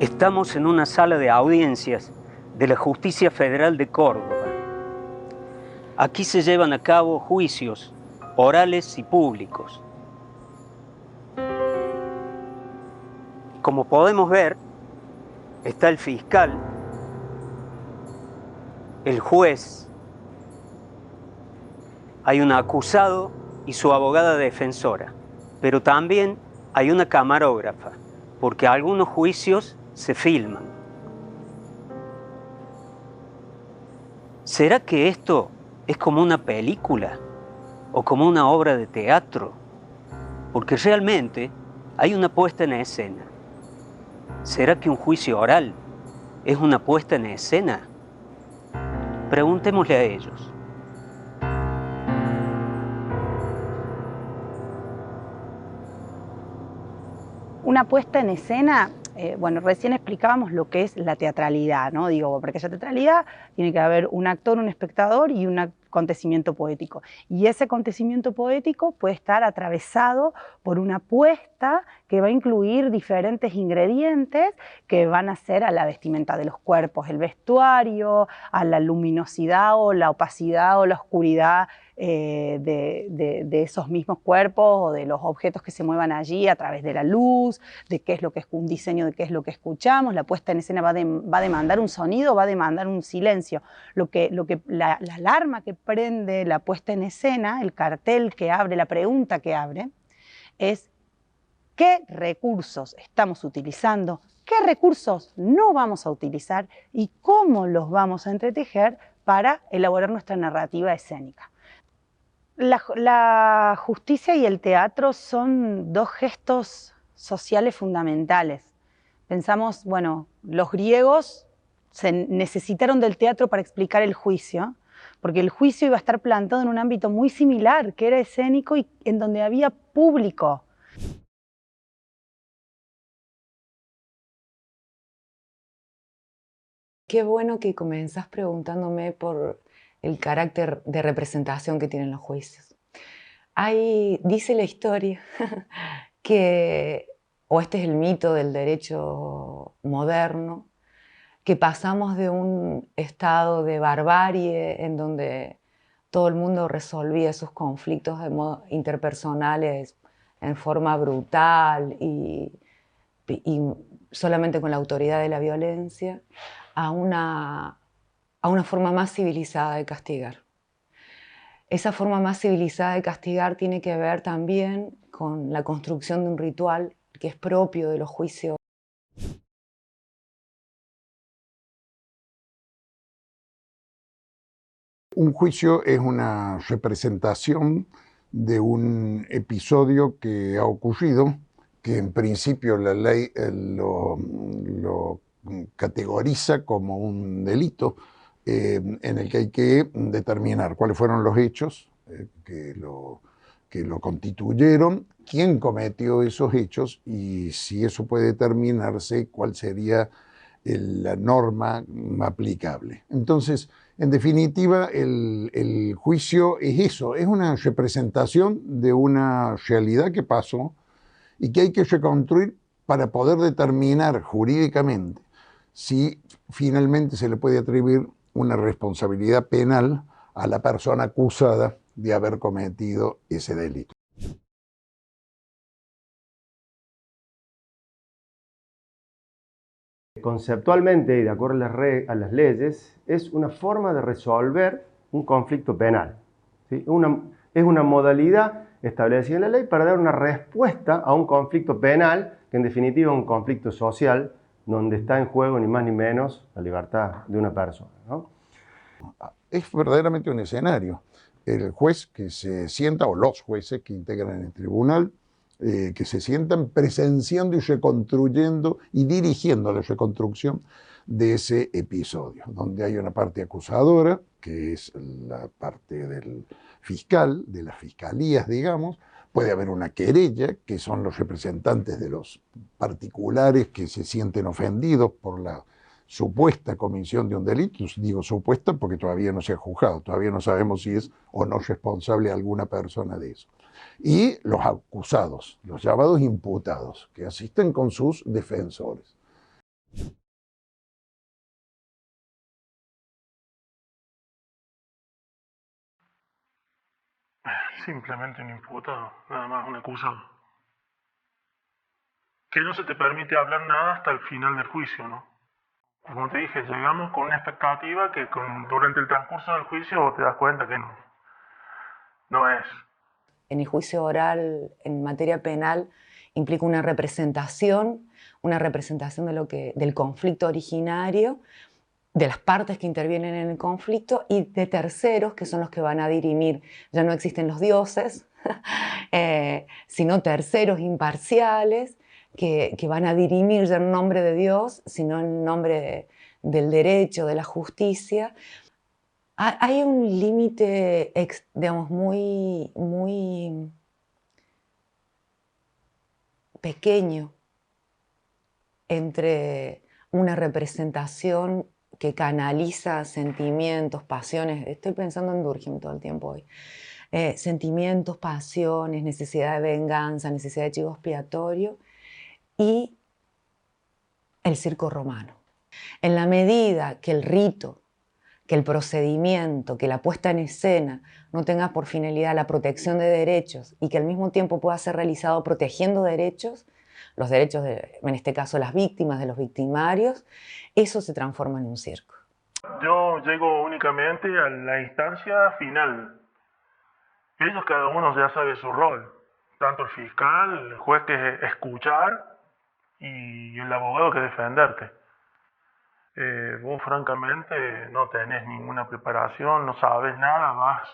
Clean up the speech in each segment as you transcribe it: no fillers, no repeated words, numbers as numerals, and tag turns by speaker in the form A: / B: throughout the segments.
A: Estamos en una sala de audiencias de la Justicia Federal de Córdoba. Aquí se llevan a cabo juicios orales y públicos. Como podemos ver, está el fiscal, el juez, hay un acusado y su abogada defensora, pero también hay una camarógrafa, porque algunos juicios se filman. ¿Será que esto es como una película o como una obra de teatro? Porque realmente hay una puesta en escena. ¿Será que un juicio oral es una puesta en escena? Preguntémosle a ellos.
B: Una puesta en escena, bueno, recién explicábamos lo que es la teatralidad, ¿no? Digo, porque esa teatralidad tiene que haber un actor, un espectador y un acontecimiento poético. Y ese acontecimiento poético puede estar atravesado por una puesta que va a incluir diferentes ingredientes que van a ser a la vestimenta de los cuerpos, el vestuario, a la luminosidad o la opacidad o la oscuridad de esos mismos cuerpos o de los objetos que se muevan allí a través de la luz, de qué es lo que es un diseño, de qué es lo que escuchamos. La puesta en escena va a demandar un sonido, va a demandar un silencio. La alarma que prende la puesta en escena, el cartel que abre, la pregunta que abre, es ¿qué recursos estamos utilizando? ¿Qué recursos no vamos a utilizar? ¿Y cómo los vamos a entretejer para elaborar nuestra narrativa escénica? La justicia y el teatro son dos gestos sociales fundamentales. Pensamos, bueno, los griegos se necesitaron del teatro para explicar el juicio, porque el juicio iba a estar plantado en un ámbito muy similar, que era escénico y en donde había público.
C: Qué bueno que comenzás preguntándome por el carácter de representación que tienen los juicios. Dice la historia que, o este es el mito del derecho moderno, que pasamos de un estado de barbarie en donde todo el mundo resolvía sus conflictos interpersonales en forma brutal y solamente con la autoridad de la violencia, a una forma más civilizada de castigar. Esa forma más civilizada de castigar tiene que ver también con la construcción de un ritual que es propio de los juicios.
D: Un juicio es una representación de un episodio que ha ocurrido, que en principio la ley lo categoriza como un delito, en el que hay que determinar cuáles fueron los hechos que lo constituyeron, quién cometió esos hechos y si eso puede determinarse, cuál sería la norma aplicable. Entonces, en definitiva, el juicio es eso, es una representación de una realidad que pasó y que hay que reconstruir para poder determinar jurídicamente si finalmente se le puede atribuir una responsabilidad penal a la persona acusada de haber cometido ese delito.
E: Conceptualmente y de acuerdo a las leyes, es una forma de resolver un conflicto penal. ¿Sí? Es una modalidad establecida en la ley para dar una respuesta a un conflicto penal, que en definitiva es un conflicto social, donde está en juego ni más ni menos la libertad de una persona, ¿no?
D: Es verdaderamente un escenario. El juez que se sienta, o los jueces que integran el tribunal, que se sientan presenciando y reconstruyendo y dirigiendo la reconstrucción de ese episodio, donde hay una parte acusadora, que es la parte del fiscal, de las fiscalías, digamos. Puede haber una querella, que son los representantes de los particulares que se sienten ofendidos por la supuesta comisión de un delito. Digo supuesta porque todavía no se ha juzgado, todavía no sabemos si es o no responsable alguna persona de eso. Y los acusados, los llamados imputados, que asisten con sus defensores.
F: Simplemente un imputado, nada más, un acusado. Que no se te permite hablar nada hasta el final del juicio, ¿no? Como te dije, llegamos con una expectativa que durante el transcurso del juicio vos te das cuenta que no es.
C: En el juicio oral, en materia penal, implica una representación del conflicto originario, de las partes que intervienen en el conflicto y de terceros que son los que van a dirimir. Ya no existen los dioses, sino terceros imparciales que van a dirimir ya en nombre de Dios, sino en nombre del derecho, de la justicia. Hay un límite, digamos, muy pequeño entre una representación que canaliza sentimientos, pasiones. Estoy pensando en Durkheim todo el tiempo hoy. Sentimientos, pasiones, necesidad de venganza, necesidad de chivo expiatorio y el circo romano. En la medida que el rito, que el procedimiento, que la puesta en escena no tenga por finalidad la protección de derechos y que al mismo tiempo pueda ser realizado protegiendo derechos, los derechos, en este caso las víctimas, de los victimarios, eso se transforma en un circo.
F: Yo llego únicamente a la instancia final. Ellos cada uno ya sabe su rol, tanto el fiscal, el juez que es escuchar y el abogado que es defenderte. Vos francamente no tenés ninguna preparación, no sabes nada más,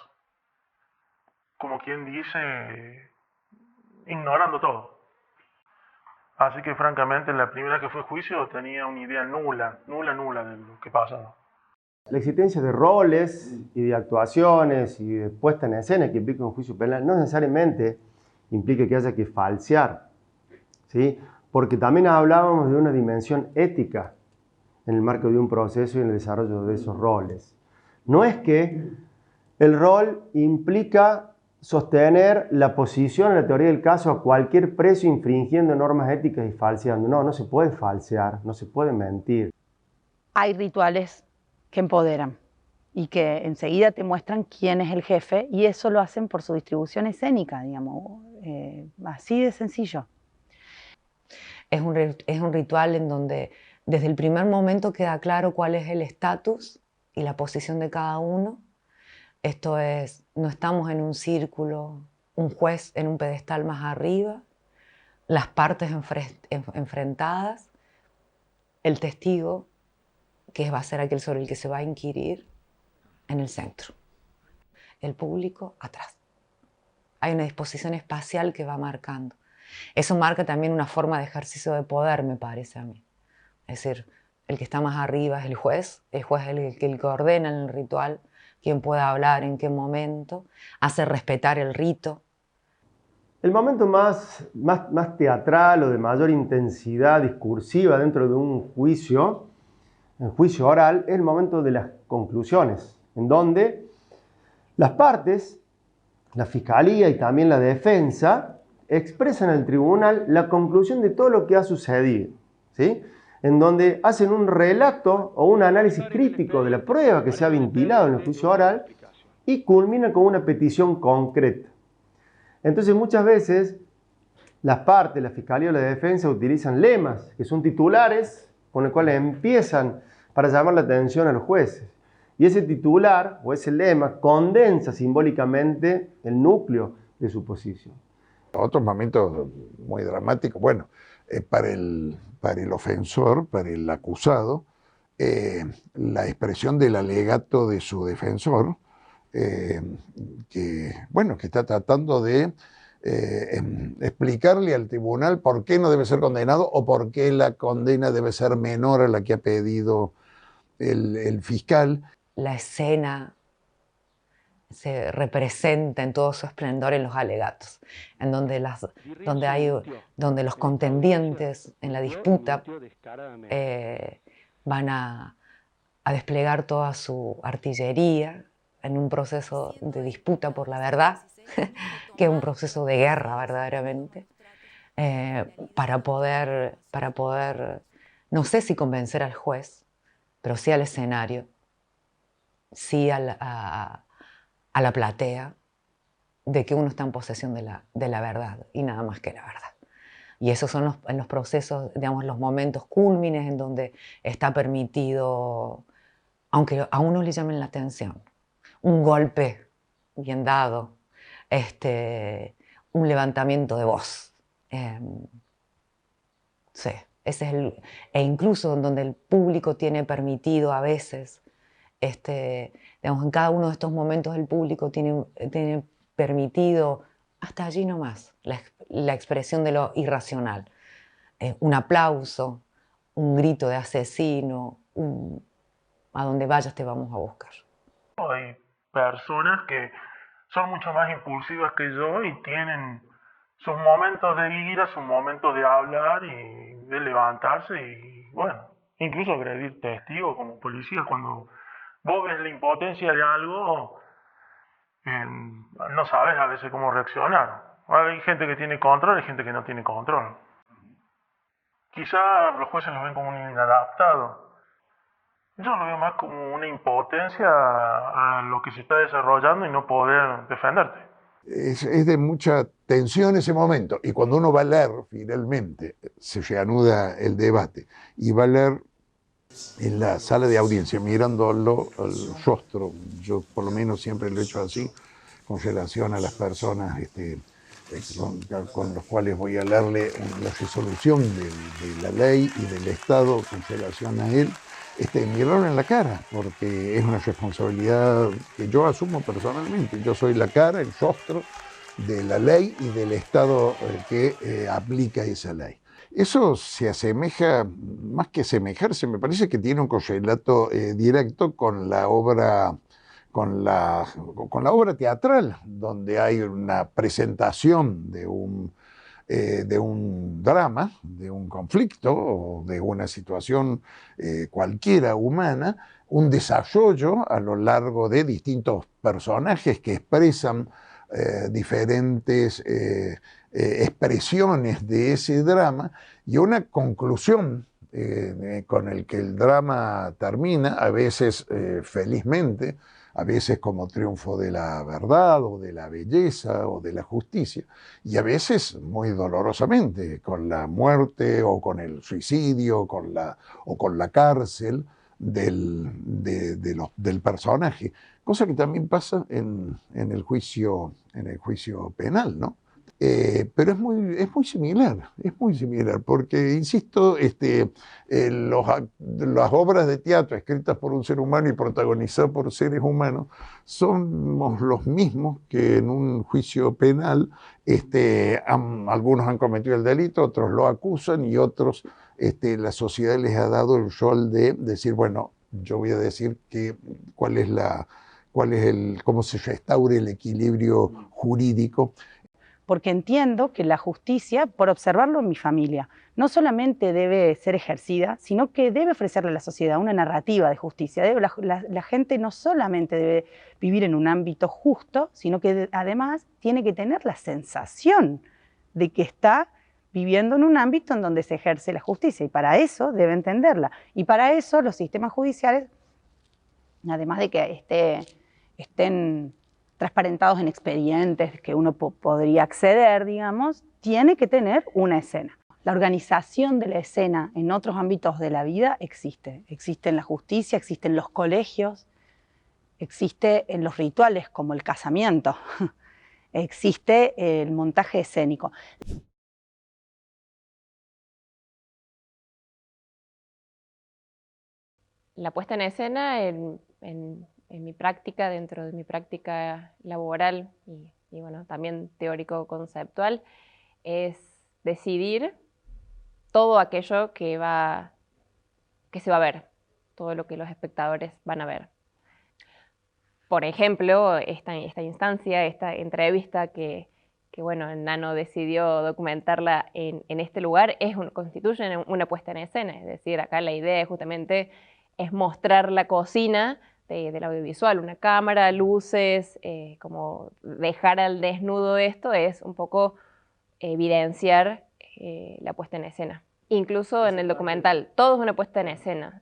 F: como quien dice, ignorando todo. Así que francamente la primera que fue juicio tenía una idea nula de lo que pasaba.
E: La existencia de roles y de actuaciones y de puesta en escena que implica un juicio penal no necesariamente implica que haya que falsear, ¿sí? Porque también hablábamos de una dimensión ética en el marco de un proceso y en el desarrollo de esos roles. No es que el rol implica sostener la posición en la teoría del caso a cualquier precio infringiendo normas éticas y falseando. No se puede falsear, no se puede mentir.
B: Hay rituales que empoderan y que enseguida te muestran quién es el jefe y eso lo hacen por su distribución escénica, digamos, así de sencillo.
C: Es un ritual en donde desde el primer momento queda claro cuál es el estatus y la posición de cada uno. Esto es, no estamos en un círculo, un juez en un pedestal más arriba, las partes enfrentadas, el testigo, que va a ser aquel sobre el que se va a inquirir, en el centro, el público atrás. Hay una disposición espacial que va marcando. Eso marca también una forma de ejercicio de poder, me parece a mí. Es decir, el que está más arriba es el juez es el que ordena en el ritual, quién puede hablar, en qué momento, hace respetar el rito.
E: El momento más teatral o de mayor intensidad discursiva dentro de un juicio, el juicio oral, es el momento de las conclusiones, en donde las partes, la fiscalía y también la defensa, expresan al tribunal la conclusión de todo lo que ha sucedido, ¿sí? En donde hacen un relato o un análisis crítico de la prueba que se ha ventilado en el juicio oral y culmina con una petición concreta. Entonces muchas veces las partes, la fiscalía o la defensa utilizan lemas, que son titulares, con los cuales empiezan para llamar la atención a los jueces. Y ese titular o ese lema condensa simbólicamente el núcleo de su posición.
D: Otros momentos muy dramáticos, bueno, para el ofensor, para el acusado, la expresión del alegato de su defensor, que está tratando de explicarle al tribunal por qué no debe ser condenado o por qué la condena debe ser menor a la que ha pedido el fiscal.
C: La escena se representa en todo su esplendor en los alegatos, en donde los contendientes en la disputa van a desplegar toda su artillería en un proceso de disputa por la verdad, que es un proceso de guerra verdaderamente, para poder no sé si convencer al juez, pero sí al escenario, sí a la platea, de que uno está en posesión de la verdad y nada más que la verdad. Y esos son en los procesos, digamos, los momentos cúlmines en donde está permitido, aunque a uno le llamen la atención, un golpe bien dado, un levantamiento de voz. Sí, ese es e incluso donde el público tiene permitido a veces, digamos, en cada uno de estos momentos el público tiene permitido, hasta allí nomás, la expresión de lo irracional. Un aplauso, un grito de asesino, a donde vayas te vamos a buscar.
F: Hay personas que son mucho más impulsivas que yo y tienen sus momentos de ira, sus momentos de hablar y de levantarse y, bueno, incluso agredir testigos como policías. Cuando vos ves la impotencia de algo, no sabes a veces cómo reaccionar. Hay gente que tiene control, hay gente que no tiene control. Quizá los jueces los ven como un inadaptado. Yo lo veo más como una impotencia a lo que se está desarrollando y no poder defenderte.
D: Es de mucha tensión ese momento. Y cuando uno va a leer, finalmente, se reanuda el debate, y va a leer en la sala de audiencia, mirándolo al rostro, yo por lo menos siempre lo he hecho así, con relación a las personas con los cuales voy a leerle la resolución de la ley y del Estado con relación a él, mirarlo en la cara, porque es una responsabilidad que yo asumo personalmente. Yo soy la cara, el rostro de la ley y del Estado que aplica esa ley. Eso se asemeja, más que asemejarse, me parece que tiene un correlato directo con la obra teatral, donde hay una presentación de un drama, de un conflicto o de una situación cualquiera humana, un desarrollo a lo largo de distintos personajes que expresan diferentes expresiones de ese drama, y una conclusión con el que el drama termina, a veces felizmente, a veces como triunfo de la verdad o de la belleza o de la justicia, y a veces muy dolorosamente, con la muerte o con el suicidio o con la cárcel del personaje, cosa que también pasa en el juicio penal, ¿no? Pero es muy similar, porque, insisto, las obras de teatro escritas por un ser humano y protagonizadas por seres humanos somos los mismos que en un juicio penal. Algunos han cometido el delito, otros lo acusan y otros la sociedad les ha dado el rol de decir, bueno, yo voy a decir cómo se restaure el equilibrio jurídico.
B: Porque entiendo que la justicia, por observarlo en mi familia, no solamente debe ser ejercida, sino que debe ofrecerle a la sociedad una narrativa de justicia. La gente no solamente debe vivir en un ámbito justo, sino que además tiene que tener la sensación de que está viviendo en un ámbito en donde se ejerce la justicia, y para eso debe entenderla. Y para eso los sistemas judiciales, además de que estén transparentados en expedientes que uno podría acceder, digamos, tiene que tener una escena. La organización de la escena en otros ámbitos de la vida existe. Existe en la justicia, existe en los colegios, existe en los rituales como el casamiento, existe el montaje escénico.
G: La puesta en escena en mi práctica, dentro de mi práctica laboral y bueno, también teórico-conceptual, es decidir todo aquello que se va a ver, todo lo que los espectadores van a ver. Por ejemplo, esta instancia, esta entrevista que bueno, Nano decidió documentarla en este lugar, constituye una puesta en escena. Es decir, acá la idea justamente es mostrar la cocina del audiovisual, una cámara, luces, como dejar al desnudo esto es un poco evidenciar la puesta en escena. Incluso en el documental, todo es una puesta en escena,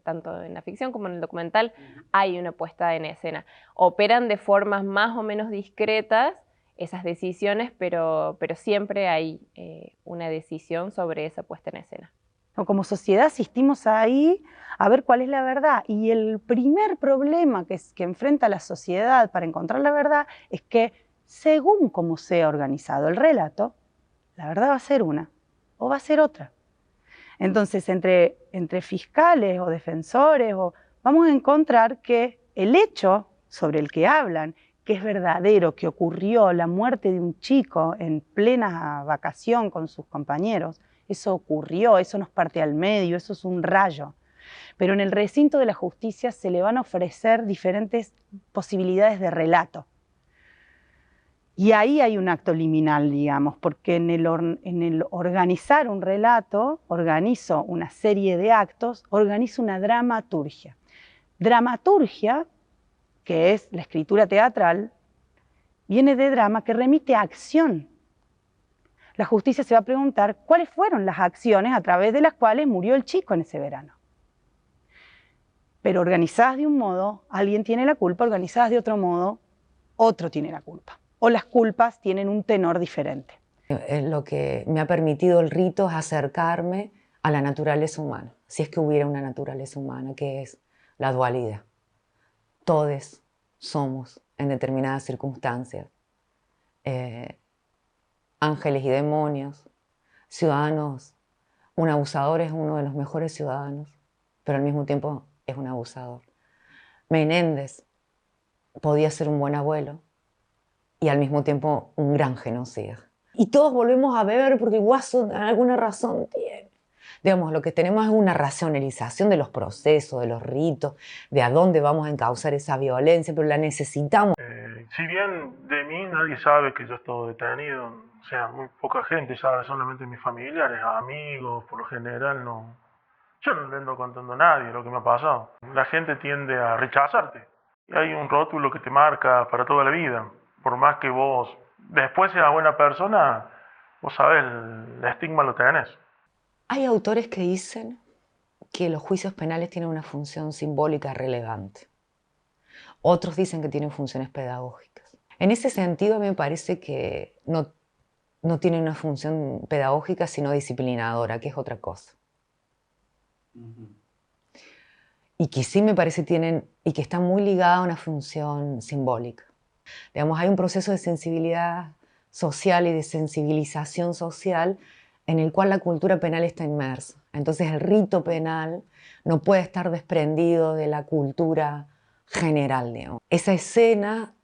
G: tanto en la ficción como en el documental hay una puesta en escena. Operan de formas más o menos discretas esas decisiones, pero siempre hay una decisión sobre esa puesta en escena.
B: Como sociedad asistimos ahí a ver cuál es la verdad, y el primer problema que enfrenta la sociedad para encontrar la verdad es que según cómo sea organizado el relato, la verdad va a ser una o va a ser otra. Entonces, entre fiscales o defensores, vamos a encontrar que el hecho sobre el que hablan, que es verdadero, que ocurrió la muerte de un chico en plena vacación con sus compañeros, eso ocurrió, eso nos parte al medio, eso es un rayo. Pero en el recinto de la justicia se le van a ofrecer diferentes posibilidades de relato. Y ahí hay un acto liminal, digamos, porque en el organizar un relato, organizo una serie de actos, organizo una dramaturgia. Dramaturgia, que es la escritura teatral, viene de drama, que remite a acción. La justicia se va a preguntar cuáles fueron las acciones a través de las cuales murió el chico en ese verano. Pero organizadas de un modo, alguien tiene la culpa, organizadas de otro modo, otro tiene la culpa. O las culpas tienen un tenor diferente.
C: Lo que me ha permitido el rito es acercarme a la naturaleza humana, si es que hubiera una naturaleza humana, que es la dualidad. Todos somos, en determinadas circunstancias, ángeles y demonios, ciudadanos. Un abusador es uno de los mejores ciudadanos, pero al mismo tiempo es un abusador. Menéndez podía ser un buen abuelo y al mismo tiempo un gran genocida. Y todos volvemos a beber porque Guaso alguna razón tiene. Digamos, lo que tenemos es una racionalización de los procesos, de los ritos, de a dónde vamos a encauzar esa violencia, pero la necesitamos.
F: Si bien de mí nadie sabe que yo estoy detenido, o sea, muy poca gente sabe, solamente mis familiares, amigos, por lo general no. Yo no le ando contando a nadie lo que me ha pasado. La gente tiende a rechazarte. Y hay un rótulo que te marca para toda la vida. Por más que vos después seas buena persona, vos sabés, el estigma lo tenés.
C: Hay autores que dicen que los juicios penales tienen una función simbólica relevante. Otros dicen que tienen funciones pedagógicas. En ese sentido, a mí me parece que no tienen una función pedagógica, sino disciplinadora, que es otra cosa. Y que sí me parece tienen, y que está muy ligada a una función simbólica. Digamos, hay un proceso de sensibilidad social y de sensibilización social en el cual la cultura penal está inmersa. Entonces el rito penal no puede estar desprendido de la cultura general, digamos. Esa escena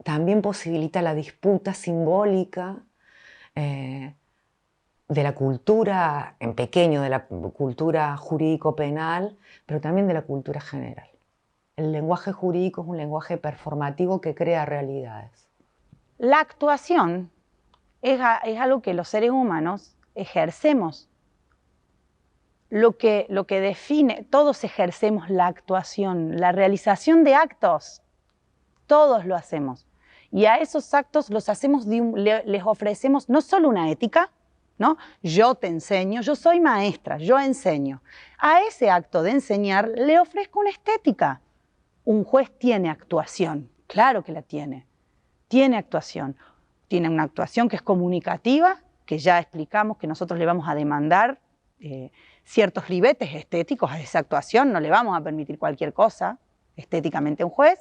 C: también posibilita la disputa simbólica de la cultura, en pequeño, de la cultura jurídico-penal, pero también de la cultura general. El lenguaje jurídico es un lenguaje performativo que crea realidades.
B: La actuación es algo que los seres humanos ejercemos. Lo que define, todos ejercemos la actuación, la realización de actos, todos lo hacemos. Y a esos actos los hacemos, les ofrecemos no solo una ética, ¿no? Yo te enseño, yo soy maestra, yo enseño. A ese acto de enseñar le ofrezco una estética. Un juez tiene actuación, claro que la tiene. Tiene actuación. Tiene una actuación que es comunicativa, que ya explicamos que nosotros le vamos a demandar ciertos ribetes estéticos a esa actuación, no le vamos a permitir cualquier cosa estéticamente a un juez.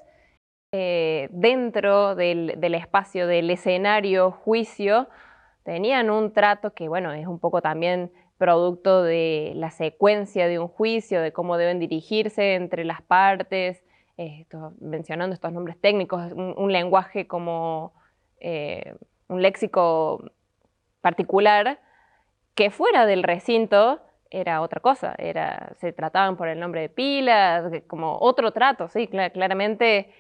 G: Dentro del espacio del escenario juicio, tenían un trato que, bueno, es un poco también producto de la secuencia de un juicio, de cómo deben dirigirse entre las partes, mencionando estos nombres técnicos, un lenguaje como un léxico particular, que fuera del recinto era otra cosa, se trataban por el nombre de pila, como otro trato, sí, claramente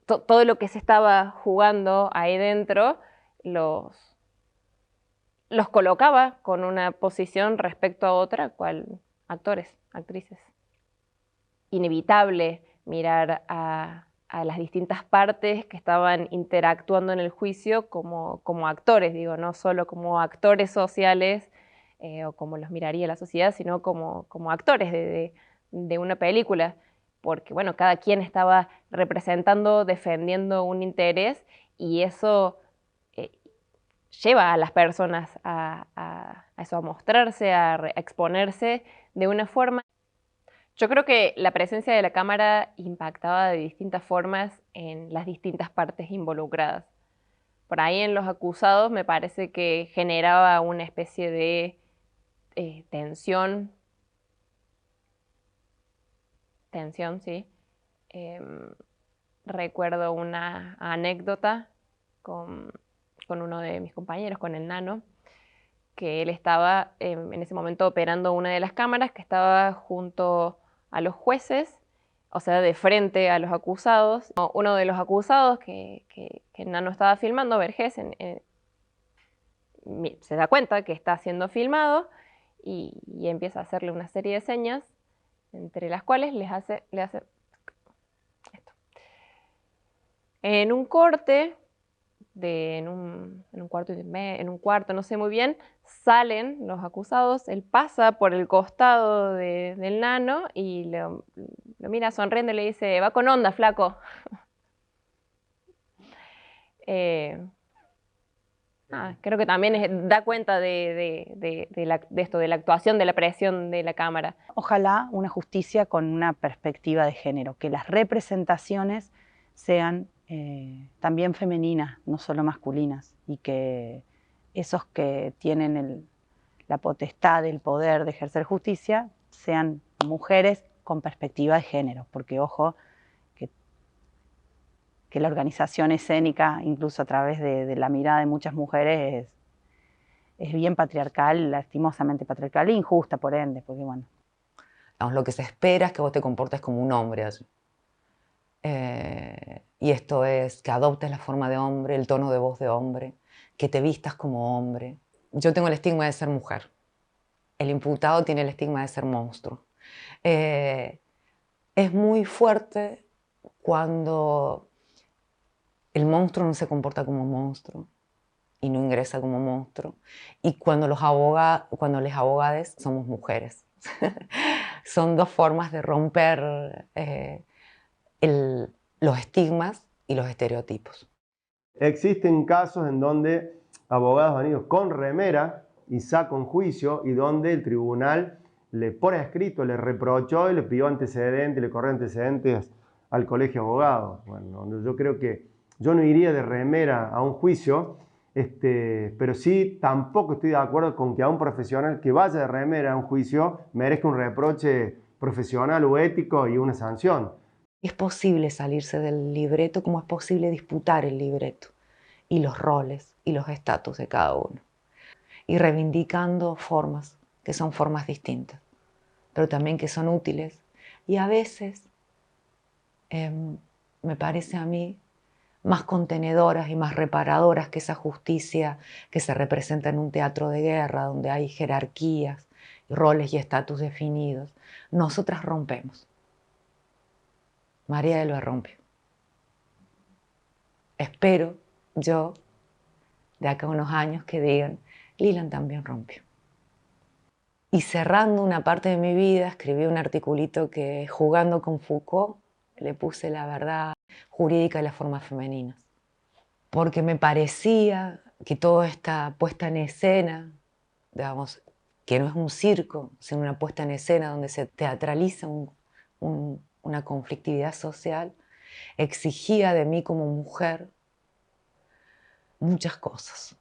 G: todo lo que se estaba jugando ahí dentro los colocaba con una posición respecto a otra, cual actores, actrices. Inevitable mirar a las distintas partes que estaban interactuando en el juicio como actores, digo, no solo como actores sociales o como los miraría la sociedad, sino como actores de una película, porque bueno, cada quien estaba representando, defendiendo un interés, y eso lleva a las personas a eso, a mostrarse, a exponerse de una forma. Yo creo que la presencia de la cámara impactaba de distintas formas en las distintas partes involucradas. Por ahí en los acusados me parece que generaba una especie de tensión, sí. Recuerdo una anécdota con uno de mis compañeros, con el Nano, que él estaba en ese momento operando una de las cámaras que estaba junto a los jueces, o sea, de frente a los acusados. Uno de los acusados que Nano estaba filmando, Vergés, se da cuenta que está siendo filmado y empieza a hacerle una serie de señas, entre las cuales le hace esto. En un corte, en un cuarto, no sé muy bien, salen los acusados, él pasa por el costado del Nano y lo mira sonriendo y le dice: va con onda, flaco. Creo que también da cuenta de esto, de la actuación, de la presión de la cámara.
B: Ojalá una justicia con una perspectiva de género, que las representaciones sean también femeninas, no solo masculinas, y que esos que tienen la potestad, el poder de ejercer justicia, sean mujeres con perspectiva de género, porque ojo, que la organización escénica, incluso a través de la mirada de muchas mujeres, es bien patriarcal, lastimosamente patriarcal e injusta, por ende, porque bueno.
C: Lo que se espera es que vos te comportes como un hombre allí. Y esto es que adoptes la forma de hombre, el tono de voz de hombre, que te vistas como hombre. Yo tengo el estigma de ser mujer. El imputado tiene el estigma de ser monstruo. Es muy fuerte cuando el monstruo no se comporta como monstruo y no ingresa como monstruo. Y cuando les abogades somos mujeres. Son dos formas de romper los estigmas y los estereotipos.
E: Existen casos en donde abogados han ido con remera y sacan un juicio y donde el tribunal le por escrito, le reprochó y le pidió antecedentes, le corrió antecedentes al colegio de abogados. Bueno, yo creo que yo no iría de remera a un juicio, pero sí tampoco estoy de acuerdo con que a un profesional que vaya de remera a un juicio merezca un reproche profesional o ético y una sanción.
C: Es posible salirse del libreto como es posible disputar el libreto y los roles y los estatus de cada uno. Y reivindicando formas que son formas distintas, pero también que son útiles. Y a veces, me parece a mí, más contenedoras y más reparadoras que esa justicia que se representa en un teatro de guerra, donde hay jerarquías, roles y estatus definidos. Nosotras rompemos. María lo rompió. Espero yo, de acá a unos años, que digan, Lilan también rompió. Y cerrando una parte de mi vida, escribí un articulito que, jugando con Foucault, le puse la verdad jurídica de las formas femeninas. Porque me parecía que toda esta puesta en escena, digamos, que no es un circo, sino una puesta en escena donde se teatraliza una conflictividad social, exigía de mí como mujer muchas cosas.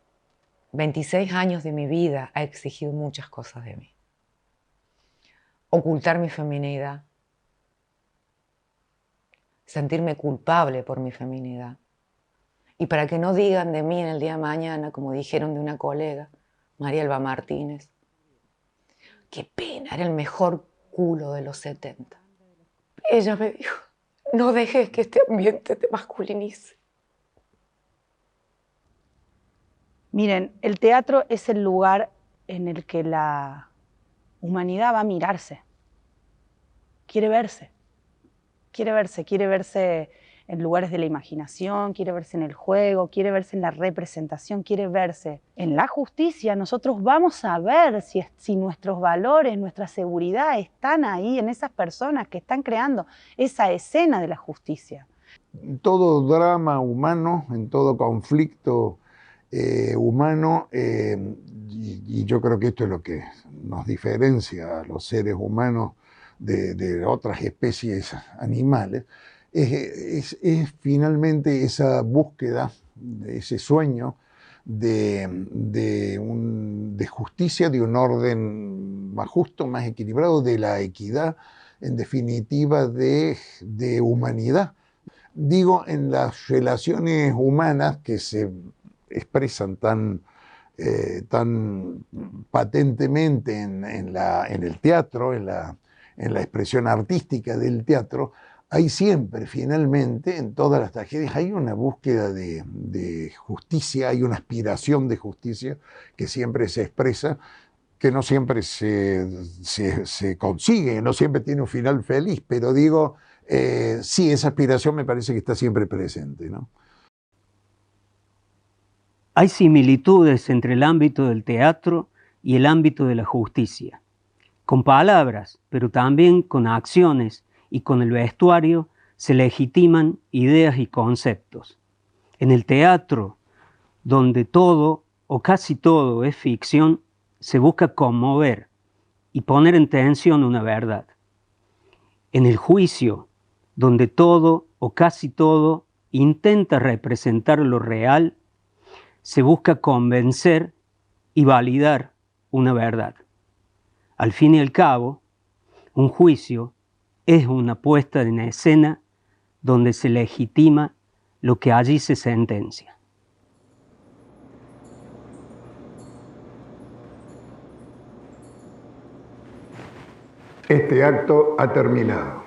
C: 26 años de mi vida ha exigido muchas cosas de mí. Ocultar mi feminidad, sentirme culpable por mi feminidad. Y para que no digan de mí en el día de mañana, como dijeron de una colega, María Elba Martínez, qué pena, era el mejor culo de los 70. Ella me dijo, no dejes que este ambiente te masculinice.
B: Miren, el teatro es el lugar en el que la humanidad va a mirarse. Quiere verse en lugares de la imaginación, quiere verse en el juego, quiere verse en la representación, quiere verse en la justicia. Nosotros vamos a ver si nuestros valores, nuestra seguridad están ahí en esas personas que están creando esa escena de la justicia.
D: En todo drama humano, en todo conflicto humano, y yo creo que esto es lo que nos diferencia a los seres humanos de otras especies animales, es finalmente esa búsqueda, ese sueño de justicia, de un orden más justo, más equilibrado, de la equidad, en definitiva de humanidad. Digo, en las relaciones humanas que se expresan tan patentemente en el teatro, en la expresión artística del teatro, hay siempre, finalmente, en todas las tragedias, hay una búsqueda de justicia, hay una aspiración de justicia que siempre se expresa, que no siempre se consigue, no siempre tiene un final feliz, pero digo, sí, esa aspiración me parece que está siempre presente, ¿no?
A: Hay similitudes entre el ámbito del teatro y el ámbito de la justicia. Con palabras, pero también con acciones y con el vestuario, se legitiman ideas y conceptos. En el teatro, donde todo o casi todo es ficción, se busca conmover y poner en tensión una verdad. En el juicio, donde todo o casi todo intenta representar lo real, se busca convencer y validar una verdad. Al fin y al cabo, un juicio es una puesta en escena donde se legitima lo que allí se sentencia.
D: Este acto ha terminado.